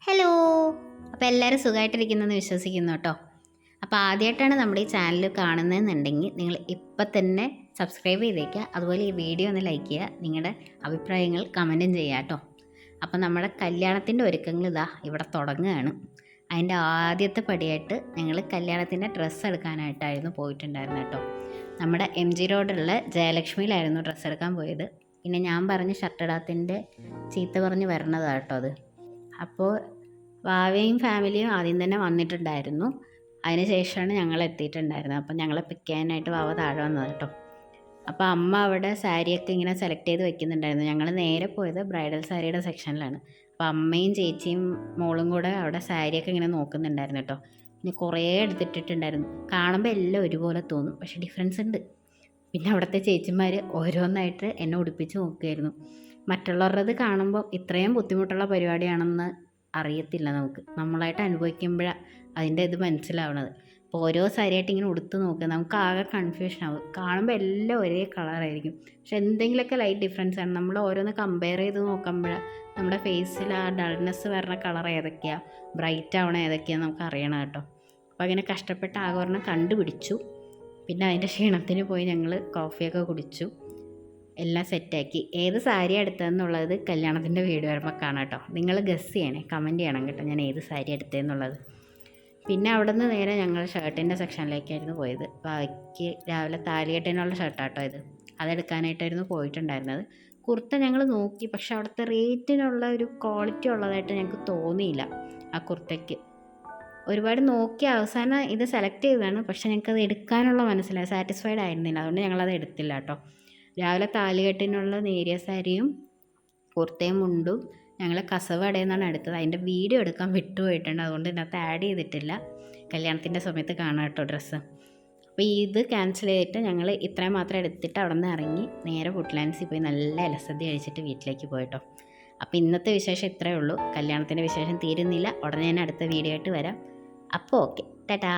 Hello, അപ്പോൾ എല്ലാവരും സുഖമായിട്ടിരിക്കുന്നെന്ന് വിശ്വസിക്കുന്നു കേട്ടോ. അപ്പോൾ ആദ്യമായിട്ടാണ് നമ്മുടെ ഈ ചാനൽ കാണുന്നതെന്നുണ്ടെങ്കിൽ നിങ്ങൾ ഇപ്പം തന്നെ സബ്സ്ക്രൈബ് ചെയ്തേക്കുക. അതുപോലെ ഈ വീഡിയോ ഒന്ന് ലൈക്ക് ചെയ്യുക, നിങ്ങളുടെ അഭിപ്രായങ്ങൾ കമൻറ്റും ചെയ്യുക കേട്ടോ. അപ്പോൾ നമ്മുടെ കല്യാണത്തിൻ്റെ ഒരുക്കങ്ങൾ ഇതാ ഇവിടെ തുടങ്ങുകയാണ്. അതിൻ്റെ ആദ്യത്തെ പടിയായിട്ട് ഞങ്ങൾ കല്യാണത്തിൻ്റെ ഡ്രസ്സ് എടുക്കാനായിട്ടായിരുന്നു പോയിട്ടുണ്ടായിരുന്നത് കേട്ടോ. നമ്മുടെ MG റോഡിലുള്ള ജയലക്ഷ്മിയിലായിരുന്നു ഡ്രസ്സ് എടുക്കാൻ പോയത്. പിന്നെ ഞാൻ പറഞ്ഞ് ഷർട്ട് ഇടാത്തിൻ്റെ ചീത്ത പറഞ്ഞ് വരണതാണ് കേട്ടോ അത്. അപ്പോൾ വാവയും ഫാമിലിയും ആദ്യം തന്നെ വന്നിട്ടുണ്ടായിരുന്നു. അതിന് ശേഷമാണ് ഞങ്ങൾ എത്തിയിട്ടുണ്ടായിരുന്നത്. അപ്പം ഞങ്ങളെ പിക്ക് ചെയ്യാനായിട്ട് വാവ താഴെ വന്നത് കേട്ടോ. അപ്പോൾ അമ്മ അവിടെ സാരിയൊക്കെ ഇങ്ങനെ സെലക്ട് ചെയ്ത് വെക്കുന്നുണ്ടായിരുന്നു. ഞങ്ങൾ നേരെ പോയത് ബ്രൈഡൽ സാരിയുടെ സെക്ഷനിലാണ്. അപ്പോൾ അമ്മയും ചേച്ചിയും മോളും കൂടെ അവിടെ സാരിയൊക്കെ ഇങ്ങനെ നോക്കുന്നുണ്ടായിരുന്നു കേട്ടോ. പിന്നെ കുറേ എടുത്തിട്ടിട്ടുണ്ടായിരുന്നു. കാണുമ്പോൾ എല്ലാം ഒരുപോലെ തോന്നും, പക്ഷേ ഡിഫറൻസ് ഉണ്ട്. പിന്നെ അവിടുത്തെ ചേച്ചിമാർ ഓരോന്നായിട്ട് എന്നെ ഉടുപ്പിച്ച് നോക്കുമായിരുന്നു. മറ്റുള്ളവരുടേത് കാണുമ്പോൾ ഇത്രയും ബുദ്ധിമുട്ടുള്ള പരിപാടിയാണെന്ന് അറിയത്തില്ല നമുക്ക്. നമ്മളായിട്ട് അനുഭവിക്കുമ്പോഴാണ് അതിൻ്റെ ഇത് മനസ്സിലാവണത്. അപ്പോൾ ഓരോ സാരിയായിട്ട് ഇങ്ങനെ ഉടുത്ത് നോക്കുക, നമുക്ക് ആകെ കൺഫ്യൂഷൻ ആവും. കാണുമ്പോൾ എല്ലാം ഒരേ കളറായിരിക്കും, പക്ഷെ എന്തെങ്കിലുമൊക്കെ ലൈറ്റ് ഡിഫറൻസ് ആണ്. നമ്മൾ ഓരോന്ന് കമ്പയർ ചെയ്ത് നോക്കുമ്പോഴാണ് നമ്മുടെ ഫേസിൽ ആ ഡൾനെസ് വരുന്ന കളർ ഏതൊക്കെയാണ്, ബ്രൈറ്റ് ആവണ ഏതൊക്കെയാണ് നമുക്ക് അറിയണം കേട്ടോ. അപ്പോൾ അങ്ങനെ കഷ്ടപ്പെട്ട് ആകെ ഒരെണ്ണം കണ്ടുപിടിച്ചു. പിന്നെ അതിൻ്റെ ക്ഷീണത്തിന് പോയി ഞങ്ങൾ കോഫിയൊക്കെ കുടിച്ചു, എല്ലാം സെറ്റാക്കി. ഏത് സാരി എടുത്തതെന്നുള്ളത് കല്യാണത്തിൻ്റെ വീഡിയോ വരുമ്പോൾ കാണാം കേട്ടോ. നിങ്ങൾ ഗസ് ചെയ്യണേ, കമൻറ്റ് ചെയ്യണം കേട്ടോ ഞാൻ ഏത് സാരി എടുത്തതെന്നുള്ളത്. പിന്നെ അവിടെ നിന്ന് നേരെ ഞങ്ങൾ ഷർട്ടിൻ്റെ സെക്ഷനിലേക്കായിരുന്നു പോയത്. ബാക്കി രാവിലെ താലികെട്ടിനുള്ള ഷർട്ടാട്ടോ ഇത്, അതെടുക്കാനായിട്ടായിരുന്നു പോയിട്ടുണ്ടായിരുന്നത്. കുർത്ത ഞങ്ങൾ നോക്കി, പക്ഷെ അവിടുത്തെ റേറ്റിനുള്ള ഒരു ക്വാളിറ്റി ഉള്ളതായിട്ട് ഞങ്ങൾക്ക് തോന്നിയില്ല. ആ കുർത്തയ്ക്ക് ഒരുപാട് നോക്കി അവസാനം ഇത് സെലക്ട് ചെയ്തതാണ്, പക്ഷെ ഞങ്ങൾക്കത് എടുക്കാനുള്ള മനസ്സിലായി, സാറ്റിസ്ഫൈഡ് ആയിരുന്നില്ല. അതുകൊണ്ട് ഞങ്ങളത് എടുത്തില്ല കേട്ടോ. രാവിലെ താലികെട്ടിനുള്ള നേരിയ സാരിയും കുർത്തയും മുണ്ടും ഞങ്ങൾ കസവ് കടയിൽ നിന്നാണ് എടുത്തത്. അതിൻ്റെ വീഡിയോ എടുക്കാൻ വിട്ടുപോയിട്ടുണ്ട്, അതുകൊണ്ട് ഇതിനകത്ത് ആഡ് ചെയ്തിട്ടില്ല. കല്യാണത്തിൻ്റെ സമയത്ത് കാണാം കേട്ടോ ഡ്രസ്സ്. അപ്പോൾ ഇത് ക്യാൻസൽ ചെയ്തിട്ട് ഞങ്ങൾ ഇത്രയും മാത്രം എടുത്തിട്ട് അവിടെ നിന്ന് ഇറങ്ങി നേരെ വുഡ്ലാൻഡ്സിൽ പോയി നല്ല ഇലസദ്യ കഴിച്ചിട്ട് വീട്ടിലേക്ക് പോയിട്ടോ. അപ്പോൾ ഇന്നത്തെ വിശേഷം ഇത്രയേ ഉള്ളൂ. കല്യാണത്തിൻ്റെ വിശേഷം തീരുന്നില്ല. ഉടനെ തന്നെ അടുത്ത വീഡിയോ ആയിട്ട് വരാം. അപ്പോൾ ഓക്കെ, ടാറ്റാ.